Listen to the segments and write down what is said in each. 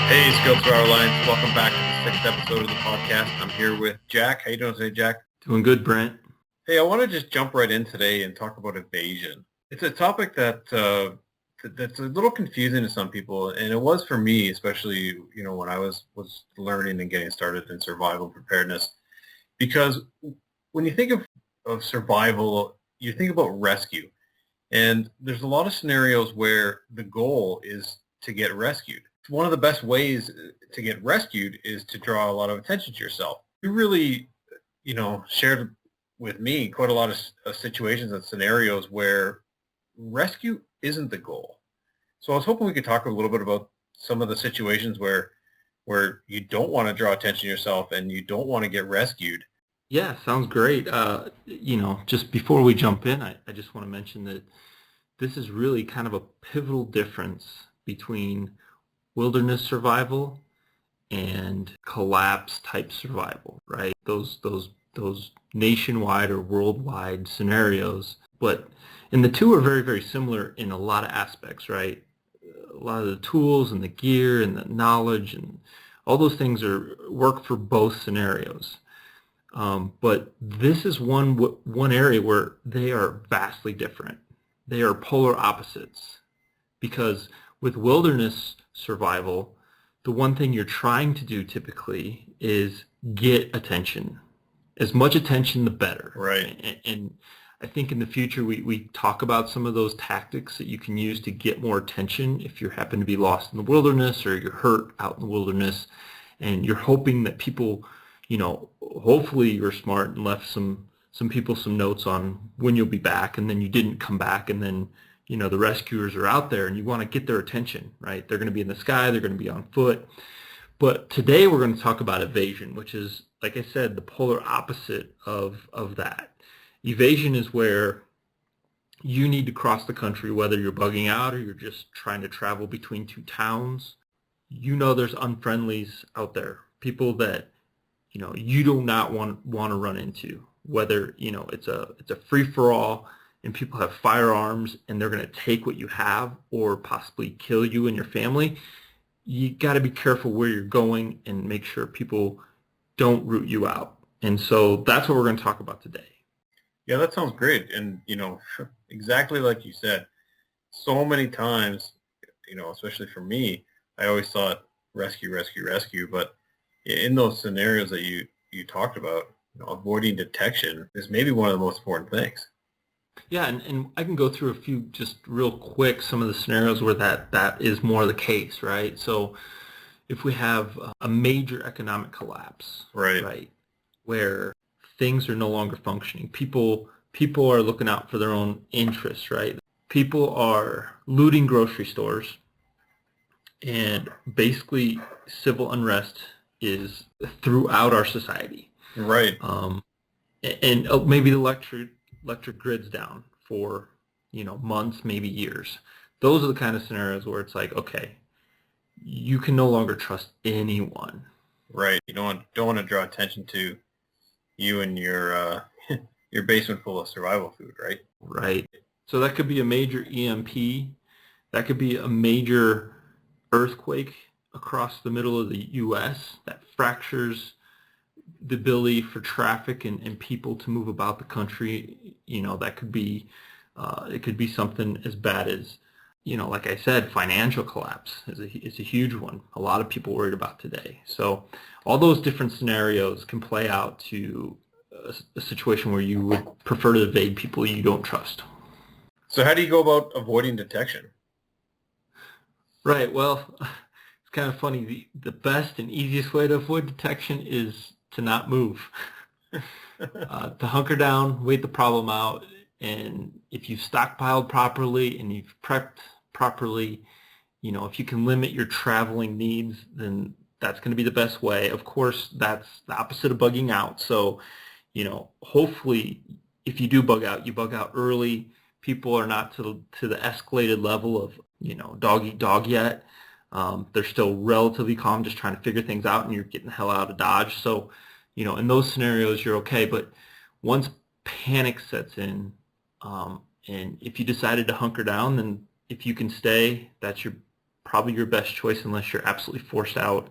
Hey, Skilled Through Our Lines. Welcome back to the sixth episode of the podcast. I'm here with Jack. How you doing today, Jack? Doing good, Brent. Hey, I want to just jump right in today and talk about evasion. It's a topic that's a little confusing to some people, and it was for me, especially when I was learning and getting started in survival preparedness. Because when you think of survival, you think about rescue, and there's a lot of scenarios where the goal is to get rescued. One of the best ways to get rescued is to draw a lot of attention to yourself. You really, shared with me quite a lot of situations and scenarios where rescue isn't the goal. So I was hoping we could talk a little bit about some of the situations where you don't want to draw attention to yourself and you don't want to get rescued. Yeah, sounds great. Just before we jump in, I just want to mention that this is really kind of a pivotal difference between wilderness survival and collapse type survival, right? Those nationwide or worldwide scenarios, but and the two are very, very similar in a lot of aspects, right? A lot of the tools and the gear and the knowledge and all those things work for both scenarios. But this is one area where they are vastly different. They are polar opposites because with wilderness survival, the one thing you're trying to do typically is get attention. As much attention, the better. Right. And I think in the future we talk about some of those tactics that you can use to get more attention if you happen to be lost in the wilderness or you're hurt out in the wilderness and you're hoping that people, hopefully you're smart and left some people some notes on when you'll be back and then you didn't come back and then, the rescuers are out there and you want to get their attention, right? They're going to be in the sky, they're going to be on foot. But today we're going to talk about evasion, which is, like I said, the polar opposite of that. Evasion is where you need to cross the country, whether you're bugging out or you're just trying to travel between two towns. There's unfriendlies out there, people that, you do not want to run into, whether, it's a free-for-all and people have firearms and they're going to take what you have or possibly kill you and your family. You got to be careful where you're going and make sure people don't root you out. And so that's what we're going to talk about today. Yeah, that sounds great. And, exactly like you said, so many times, especially for me, I always thought rescue, rescue, rescue. But in those scenarios that you talked about, avoiding detection is maybe one of the most important things. Yeah, and I can go through a few just real quick, some of the scenarios where that is more the case, right? So if we have a major economic collapse, right, where things are no longer functioning, people are looking out for their own interests, right? People are looting grocery stores, and basically civil unrest is throughout our society. Right. And maybe the electric grid's down for, months, maybe years. Those are the kind of scenarios where it's like, okay, you can no longer trust anyone. Right. You don't want to draw attention to you and your your basement full of survival food, right? Right. So that could be a major EMP. That could be a major earthquake across the middle of the U.S. that fractures the ability for traffic and people to move about the country. That could be, it could be something as bad as, like I said, financial collapse is a huge one. A lot of people worried about today. So all those different scenarios can play out to a situation where you would prefer to evade people you don't trust. So how do you go about avoiding detection? Right. Well, it's kind of funny. The best and easiest way to avoid detection is to not move, to hunker down, wait the problem out, and if you've stockpiled properly and you've prepped properly, if you can limit your traveling needs, then that's going to be the best way. Of course, that's the opposite of bugging out. So, hopefully, if you do bug out, you bug out early. People are not to the escalated level of, dog eat dog yet. They're still relatively calm, just trying to figure things out, and you're getting the hell out of Dodge. So, in those scenarios, you're okay. But once panic sets in, and if you decided to hunker down, then if you can stay, that's your probably your best choice unless you're absolutely forced out.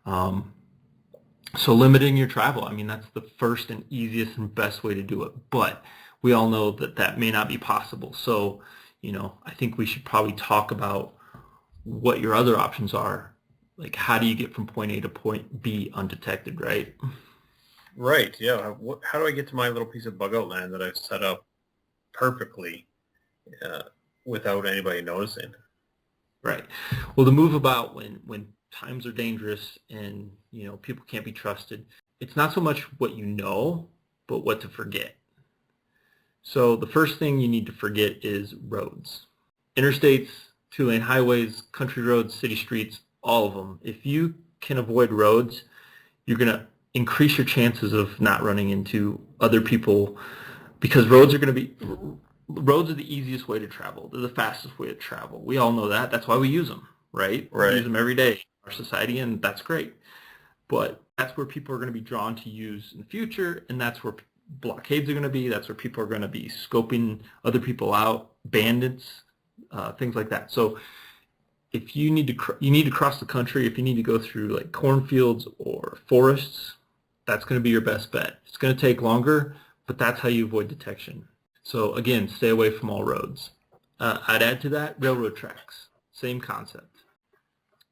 So limiting your travel, I mean, that's the first and easiest and best way to do it. But we all know that that may not be possible. So, I think we should probably talk about what your other options are. Like, how do you get from point A to point B undetected, right? Right. Yeah. How do I get to my little piece of bug out land that I've set up perfectly uh, without anybody noticing? Right. Well, the move about when times are dangerous and people can't be trusted, it's not so much what you know, but what to forget. So the first thing you need to forget is roads. Interstates, two-lane highways, country roads, city streets, all of them. If you can avoid roads, you're going to increase your chances of not running into other people, because roads are the easiest way to travel. They're the fastest way to travel. We all know that. That's why we use them, right? We use Right. them every day in our society, and that's great. But that's where people are going to be drawn to use in the future, and that's where blockades are going to be. That's where people are going to be scoping other people out, bandits, things like that. So if you need to cross the country, if you need to go through like cornfields or forests, that's going to be your best bet. It's going to take longer, but that's how you avoid detection. So again, stay away from all roads. I'd add to that railroad tracks. Same concept.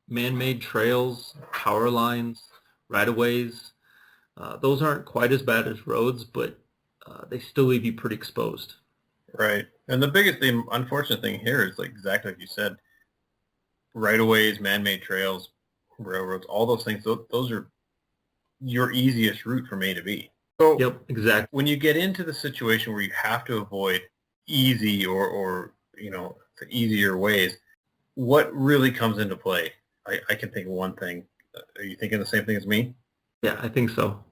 Man-made trails, power lines, right-of-ways. Those aren't quite as bad as roads, but they still leave you pretty exposed. Right. And the unfortunate thing here is like exactly like you said, right-of-ways, man-made trails, railroads, all those things, those are your easiest route from A to B. So Yep, exactly. when you get into the situation where you have to avoid easy or the easier ways, what really comes into play? I can think of one thing. Are you thinking the same thing as me? Yeah, I think so.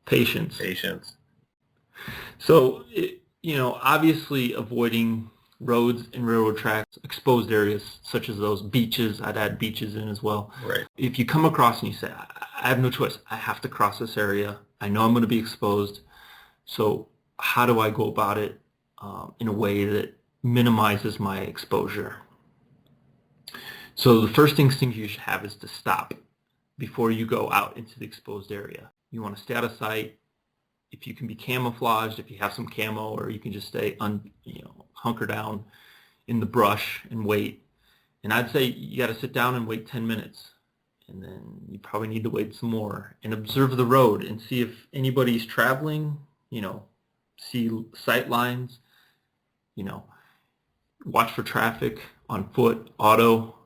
Patience. Patience. So, obviously avoiding roads and railroad tracks, exposed areas such as those beaches, I'd add beaches in as well. Right. If you come across and you say, I have no choice, I have to cross this area, I know I'm going to be exposed, so how do I go about it in a way that minimizes my exposure? So the first instinct you should have is to stop before you go out into the exposed area. You want to stay out of sight. If you can be camouflaged, if you have some camo, or you can just stay hunker down in the brush and wait. And I'd say you got to sit down and wait 10 minutes. And then you probably need to wait some more and observe the road and see if anybody's traveling, see sight lines, watch for traffic on foot, auto.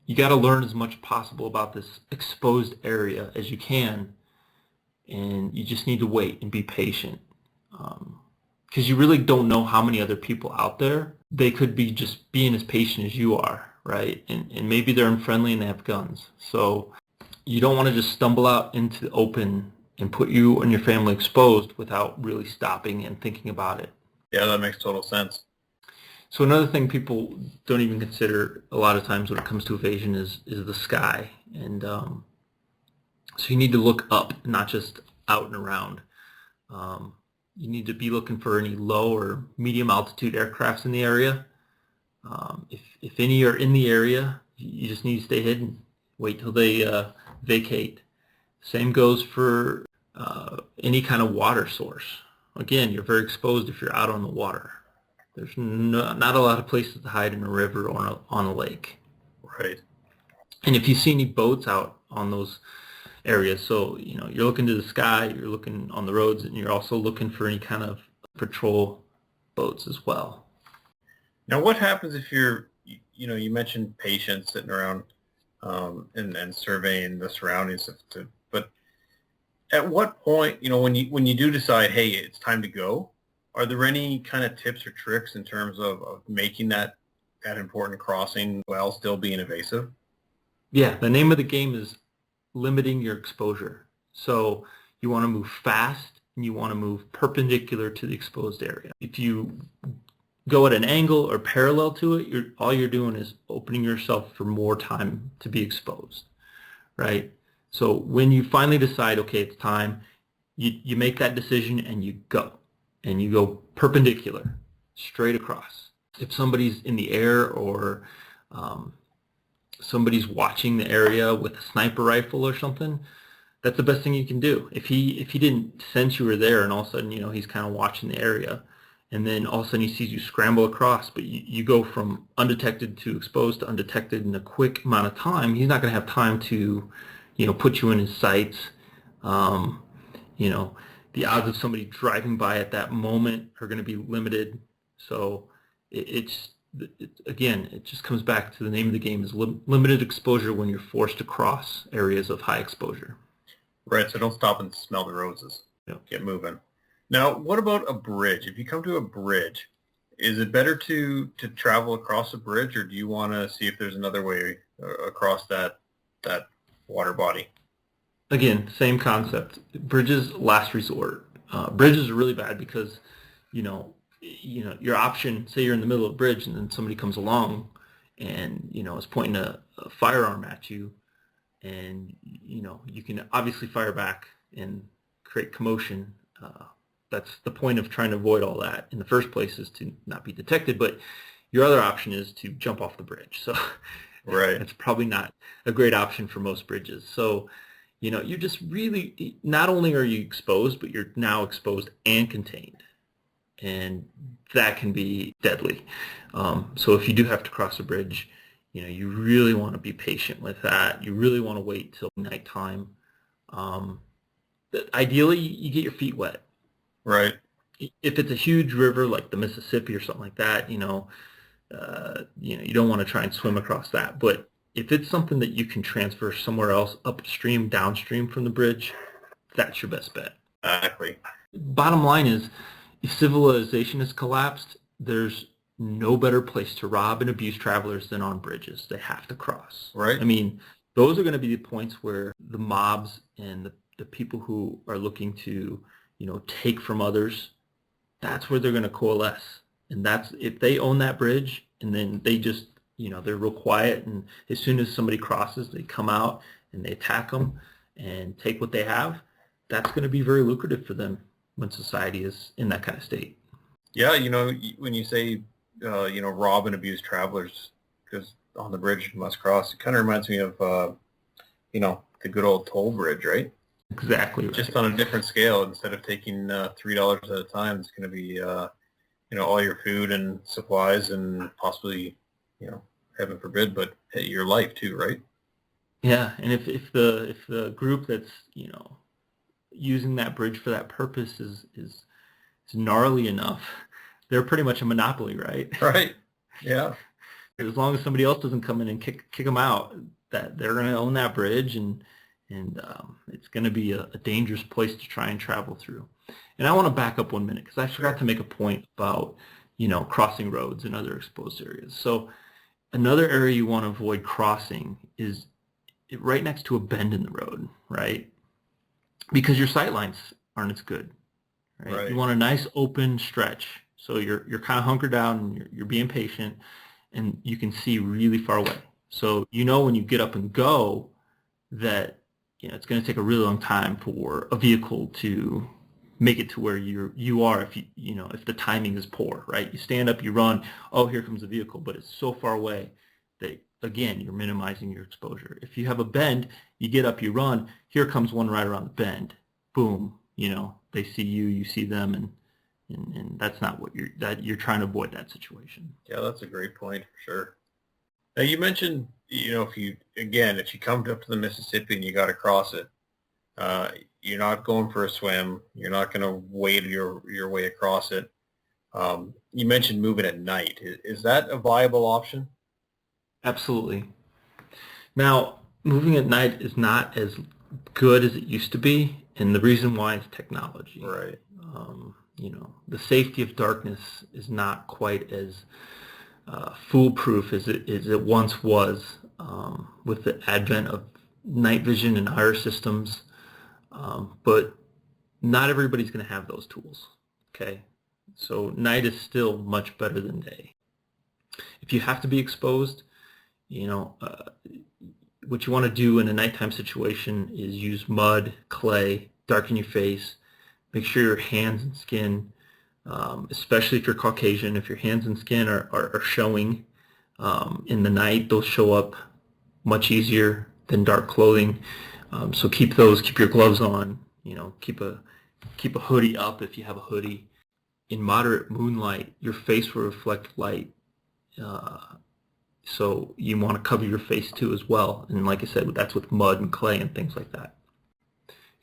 You got to learn as much possible about this exposed area as you can, and you just need to wait and be patient, because you really don't know how many other people out there. They could be just being as patient as you are, right? And maybe they're unfriendly and they have guns. So you don't want to just stumble out into the open and put you and your family exposed without really stopping and thinking about it. Yeah, that makes total sense. So another thing people don't even consider a lot of times when it comes to evasion is the sky. And so you need to look up, not just out and around. You need to be looking for any low or medium altitude aircrafts in the area. If any are in the area, you just need to stay hidden. Wait till they vacate. Same goes for any kind of water source. Again, you're very exposed if you're out on the water. There's not a lot of places to hide in a river or on a lake. Right. And if you see any boats out on those areas, so you're looking to the sky, you're looking on the roads, and you're also looking for any kind of patrol boats as well. Now, what happens if you mentioned patients sitting around and surveying the surroundings, but at what point, when you do decide, hey, it's time to go, are there any kind of tips or tricks in terms of making that important crossing while still being evasive? Yeah, the name of the game is limiting your exposure. So you want to move fast and you want to move perpendicular to the exposed area. If you go at an angle or parallel to it, all you're doing is opening yourself for more time to be exposed, right? So when you finally decide, okay, it's time, you make that decision and you go. And you go perpendicular, straight across. If somebody's in the air or um, somebody's watching the area with a sniper rifle or something, that's the best thing you can do. If he didn't sense you were there, and all of a sudden, he's kind of watching the area, and then all of a sudden he sees you scramble across, but you go from undetected to exposed to undetected in a quick amount of time, he's not going to have time to, put you in his sights. Um, you know, the odds of somebody driving by at that moment are going to be limited. So again, it just comes back to the name of the game is limited exposure when you're forced to cross areas of high exposure. Right, so don't stop and smell the roses. Yep. Get moving. Now, what about a bridge? If you come to a bridge, is it better to travel across a bridge, or do you want to see if there's another way across that water body? Again, same concept. Bridges, last resort. Bridges are really bad because, your option, say you're in the middle of a bridge and then somebody comes along and, is pointing a firearm at you, and, you can obviously fire back and create commotion. That's the point of trying to avoid all that in the first place, is to not be detected. But your other option is to jump off the bridge. So right, it's probably not a great option for most bridges. So, you're just really, not only are you exposed, but you're now exposed and contained. And that can be deadly. So if you do have to cross a bridge, you really want to be patient with that. You really want to wait till nighttime. Ideally, you get your feet wet. right. If it's a huge river like the Mississippi or something like that, you don't want to try and swim across that. But if it's something that you can transfer somewhere else, upstream, downstream from the bridge, that's your best bet. Exactly. Bottom line is, if civilization has collapsed, there's no better place to rob and abuse travelers than on bridges. They have to cross. Right. I mean, those are going to be the points where the mobs and the people who are looking to, take from others, that's where they're going to coalesce. And that's, if they own that bridge and then they just, they're real quiet, and as soon as somebody crosses, they come out and they attack them and take what they have, that's going to be very lucrative for them when society is in that kind of state. Yeah, when you say, rob and abuse travelers, because on the bridge you must cross, it kind of reminds me of, the good old toll bridge, right? Exactly right. Just on a different scale. Instead of taking $3 at a time, it's going to be, all your food and supplies, and possibly, heaven forbid, but your life too, right? Yeah, and if the group that's using that bridge for that purpose is gnarly enough, they're pretty much a monopoly, right? Right. Yeah. As long as somebody else doesn't come in and kick them out, that they're going to own that bridge, and it's going to be a dangerous place to try and travel through. And I want to back up 1 minute because I forgot to make a point about crossing roads and other exposed areas. So another area you want to avoid crossing is right next to a bend in the road, right? Because your sight lines aren't as good, right? You want a nice open stretch, so you're kind of hunkered down and you're being patient, and you can see really far away. So when you get up and go that it's going to take a really long time for a vehicle to make it to where you are, if if the timing is poor, right? You stand up, you run, oh, here comes the vehicle, but it's so far away that, again, you're minimizing your exposure. If you have a bend, you get up, you run, here comes one right around the bend, boom, they see you, you see them, and that's not what you're trying to avoid that situation. Yeah, that's a great point for sure. Now, you mentioned, if you come up to the Mississippi and you got to cross it, you're not going for a swim. You're not going to wade your way across it. You mentioned moving at night. Is that a viable option? Absolutely. Now, moving at night is not as good as it used to be, and the reason why is technology. Right. The safety of darkness is not quite as foolproof as it once was, with the advent of night vision and IR systems. But not everybody's going to have those tools. Okay, so night is still much better than day. If you have to be exposed, what you want to do in a nighttime situation is use mud, clay, darken your face, make sure your hands and skin, especially if you're Caucasian, if your hands and skin are showing, In the night, those show up much easier than dark clothing. So keep your gloves on, keep a hoodie up if you have a hoodie. In moderate moonlight, your face will reflect light. Uh, so you want to cover your face too as well. And like I said, that's with mud and clay and things like that.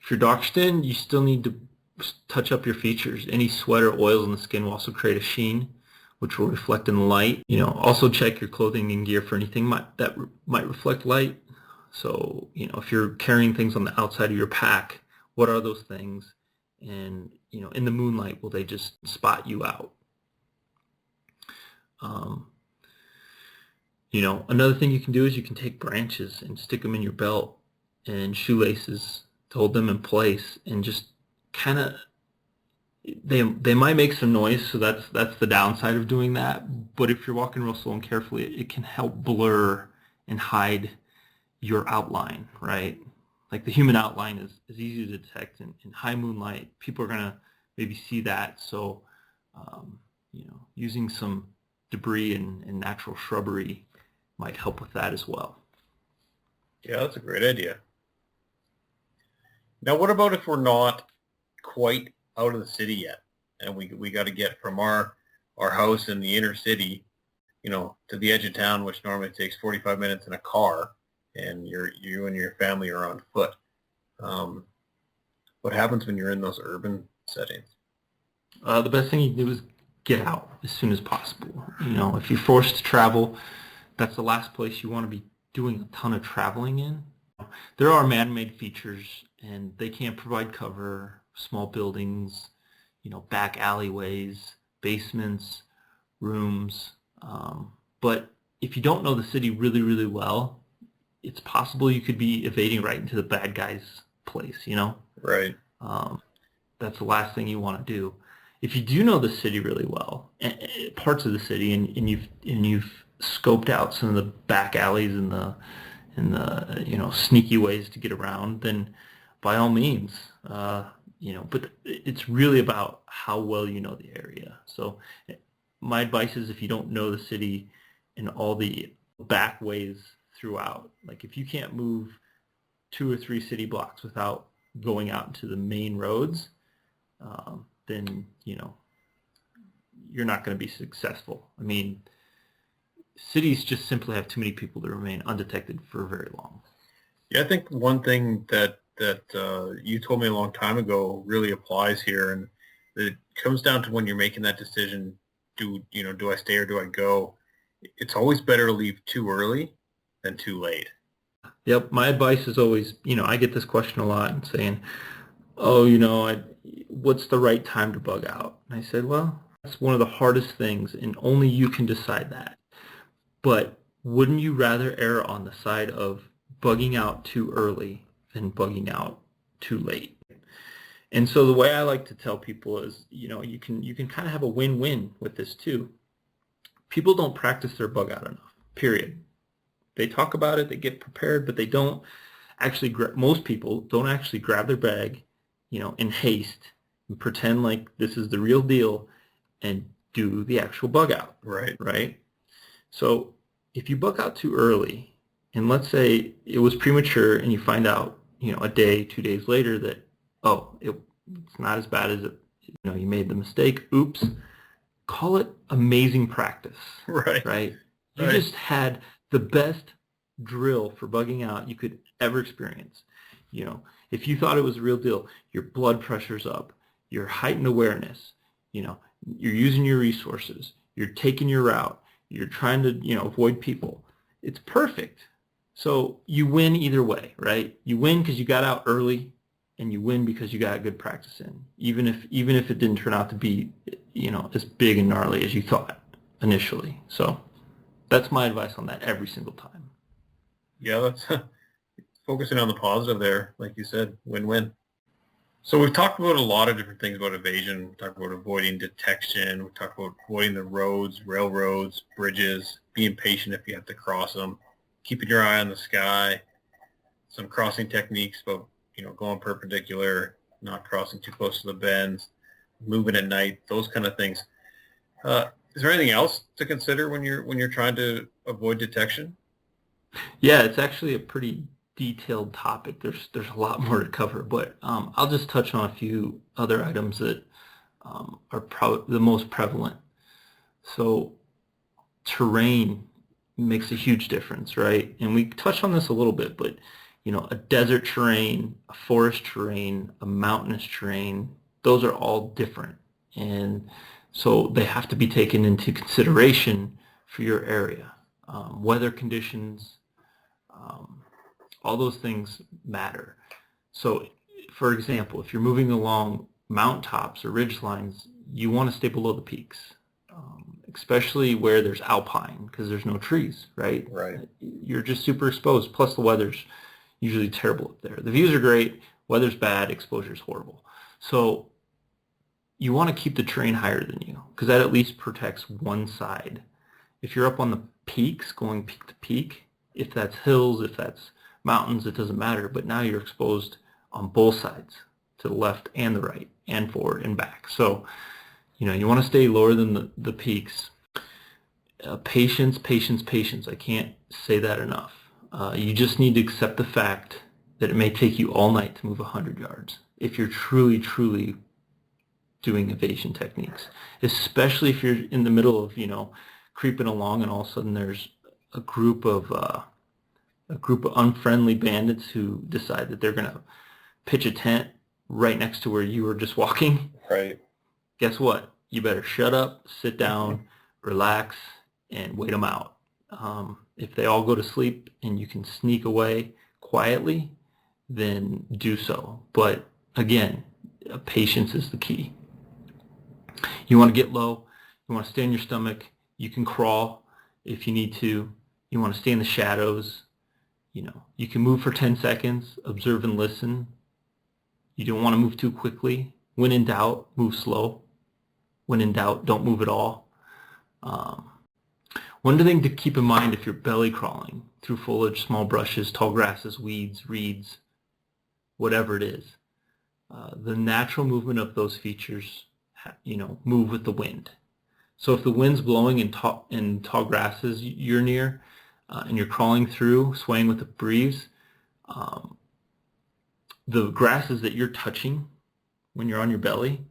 If you're dark skinned, you still need to touch up your features. Any sweat or oils in the skin will also create a sheen, which will reflect in the light. Also check your clothing and gear for anything that might reflect light. So, if you're carrying things on the outside of your pack, what are those things? And, in the moonlight, will they just spot you out? Another thing you can do is you can take branches and stick them in your belt and shoelaces to hold them in place, and just kind of, they might make some noise, so that's the downside of doing that. But if you're walking real slow and carefully, it can help blur and hide your outline, right? Like the human outline is easy to detect in high moonlight. People are gonna maybe see that, so using some debris and natural shrubbery might help with that as well. Yeah, that's a great idea. Now, what about if we're not quite out of the city yet, and we got to get from our house in the inner city, to the edge of town, which normally takes 45 minutes in a car, and you and your family are on foot. What happens when you're in those urban settings? The best thing you can do is get out as soon as possible. If you're forced to travel, that's the last place you want to be doing a ton of traveling in. There are man-made features, and they can provide cover, small buildings, back alleyways, basements, rooms. But if you don't know the city really, really well, it's possible you could be evading right into the bad guy's place, Right. That's the last thing you want to do. If you do know the city really well, parts of the city, and you've scoped out some of the back alleys and the sneaky ways to get around, then by all means, but it's really about how well you know the area. So my advice is, if you don't know the city and all the back ways throughout, like if you can't move 2 or 3 city blocks without going out into the main roads, then you're not going to be successful. I mean, cities just simply have too many people to remain undetected for very long. Yeah, I think one thing that you told me a long time ago really applies here, and it comes down to when you're making that decision, do I stay or do I go? It's always better to leave too early than too late. Yep, my advice is always, I get this question a lot, and saying, what's the right time to bug out? And I said, well, that's one of the hardest things, and only you can decide that. But wouldn't you rather err on the side of bugging out too early than bugging out too late? And so the way I like to tell people is, you can kind of have a win-win with this too. People don't practice their bug out enough, period. They talk about it, they get prepared, but they don't actually, most people don't actually grab their bag, in haste and pretend like this is the real deal and do the actual bug out. Right? So if you bug out too early, and let's say it was premature and you find out, a day, 2 days later that, it's not as bad as it, you made the mistake, oops, call it amazing practice. Right? You just had the best drill for bugging out you could ever experience. If you thought it was a real deal, your blood pressure's up, your heightened awareness, you're using your resources, you're taking your route, you're trying to, avoid people. It's perfect. So you win either way, right? You win because you got out early, and you win because you got good practice in, even if it didn't turn out to be, as big and gnarly as you thought initially. So that's my advice on that every single time. Yeah, that's focusing on the positive there, like you said, win-win. So we've talked about a lot of different things about evasion. We talked about avoiding detection. We talked about avoiding the roads, railroads, bridges, being patient if you have to cross them, keeping your eye on the sky, some crossing techniques about, going perpendicular, not crossing too close to the bends, moving at night, those kind of things. Is there anything else to consider when you're trying to avoid detection? Yeah, it's actually a pretty detailed topic. There's a lot more to cover, but I'll just touch on a few other items that are the most prevalent. So terrain makes a huge difference, right? And we touched on this a little bit, but a desert terrain, a forest terrain, a mountainous terrain, those are all different. And so they have to be taken into consideration for your area. Weather conditions, um, all those things matter. So, for example, if you're moving along mountaintops or ridge lines, you want to stay below the peaks, especially where there's alpine because there's no trees, right? Right. You're just super exposed. Plus, the weather's usually terrible up there. The views are great, weather's bad, exposure's horrible. So you want to keep the terrain higher than you because that at least protects one side. If you're up on the peaks, going peak to peak, if that's hills, if that's mountains, it doesn't matter. But now you're exposed on both sides, to the left and the right, and forward and back. So, you want to stay lower than the peaks. Patience, patience, patience. I can't say that enough. You just need to accept the fact that it may take you all night to move 100 yards if you're truly, truly doing evasion techniques, especially if you're in the middle of, creeping along and all of a sudden there's a group of unfriendly bandits who decide that they're going to pitch a tent right next to where you were just walking. Right. Guess what? You better shut up, sit down, relax, and wait them out. If they all go to sleep and you can sneak away quietly, then do so. But again, patience is the key. You want to get low. You want to stay on your stomach. You can crawl if you need to. You want to stay in the shadows. You can move for 10 seconds, observe and listen. You don't want to move too quickly. When in doubt, move slow. When in doubt, don't move at all. One thing to keep in mind if you're belly crawling through foliage, small brushes, tall grasses, weeds, reeds, whatever it is, the natural movement of those features, move with the wind. So if the wind's blowing in tall grasses you're near, and you're crawling through, swaying with the breeze, the grasses that you're touching when you're on your belly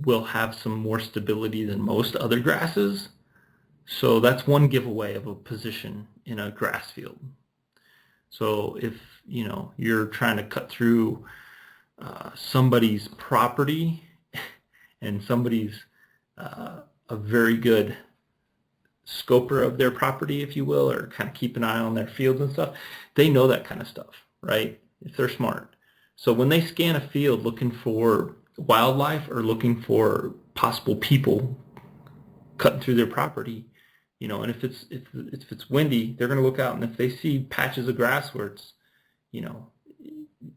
will have some more stability than most other grasses. So that's one giveaway of a position in a grass field. So if you're trying to cut through somebody's property and somebody's a very good scoper of their property, if you will, or kind of keep an eye on their fields and stuff, they know that kind of stuff, right? If they're smart. So when they scan a field looking for wildlife or looking for possible people cutting through their property, and if it's windy, they're going to look out, and if they see patches of grass where it's,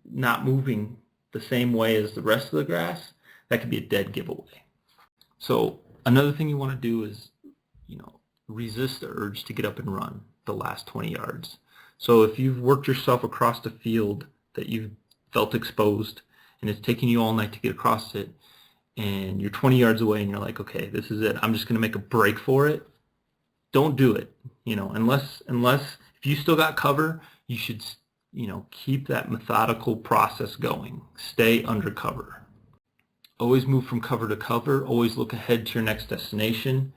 not moving the same way as the rest of the grass, that could be a dead giveaway. So another thing you want to do is, resist the urge to get up and run the last 20 yards. So if you've worked yourself across the field that you've felt exposed and it's taking you all night to get across it, and you're 20 yards away and you're like, okay, this is it, I'm just going to make a break for it, don't do it. Unless if you still got cover, you should, keep that methodical process going. Stay under cover. Always move from cover to cover. Always look ahead to your next destination.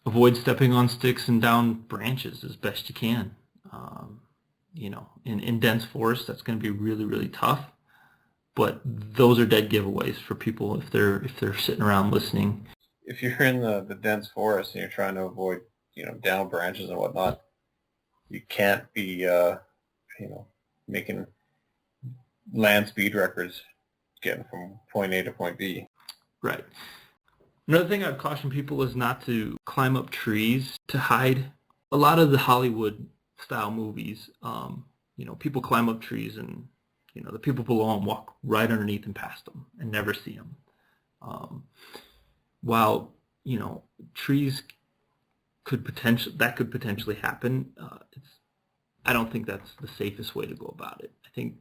Avoid stepping on sticks and down branches as best you can. In dense forest, that's going to be really, really tough. But those are dead giveaways for people if they're sitting around listening. If you're in the dense forest and you're trying to avoid, down branches and whatnot, you can't be, making land speed records getting from point A to point B. Right. Another thing I'd caution people is not to climb up trees to hide. A lot of the Hollywood style movies, people climb up trees and, the people below them walk right underneath and past them and never see them. While, trees could potentially happen, I don't think that's the safest way to go about it. I think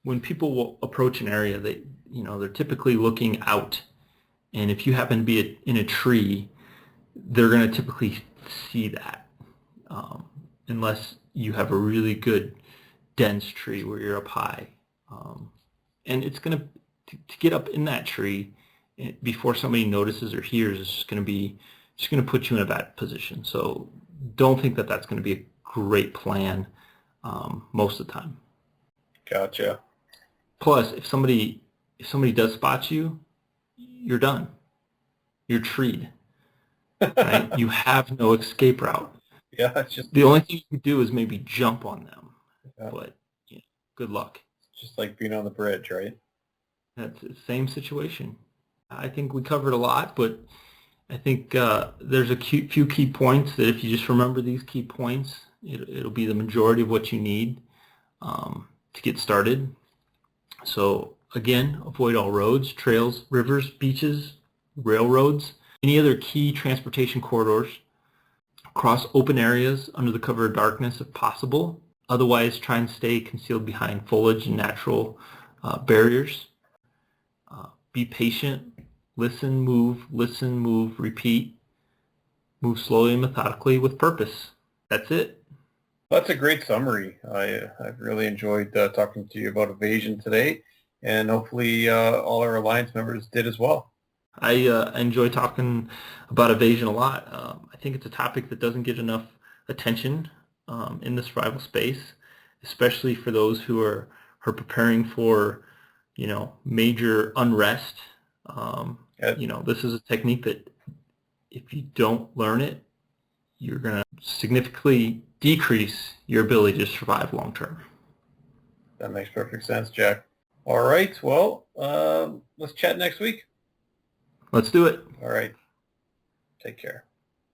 when people will approach an area, they're typically looking out And if you happen to be in a tree, they're going to typically see that, unless you have a really good dense tree where you're up high. And it's going to get up in that tree before somebody notices or hears, it's just going to put you in a bad position. So don't think that that's going to be a great plan most of the time. Gotcha. Plus, if somebody does spot you, you're done. You're treed, right? You have no escape route. Yeah, it's just The only thing you can do is maybe jump on them, yeah, but good luck. just like being on the bridge, right? That's the same situation. I think we covered a lot, but I think there's a few key points that if you just remember these key points, it'll be the majority of what you need to get started. So again, avoid all roads, trails, rivers, beaches, railroads, any other key transportation corridors. Cross open areas under the cover of darkness if possible. Otherwise, try and stay concealed behind foliage and natural barriers. Be patient. Listen, move, repeat. Move slowly and methodically with purpose. That's it. That's a great summary. I've really enjoyed talking to you about evasion today, and hopefully all our Alliance members did as well. I enjoy talking about evasion a lot. I think it's a topic that doesn't get enough attention in the survival space, especially for those who are preparing for, major unrest. This is a technique that if you don't learn it, you're going to significantly decrease your ability to survive long term. That makes perfect sense, Jack. All right. Well, let's chat next week. Let's do it. All right. Take care.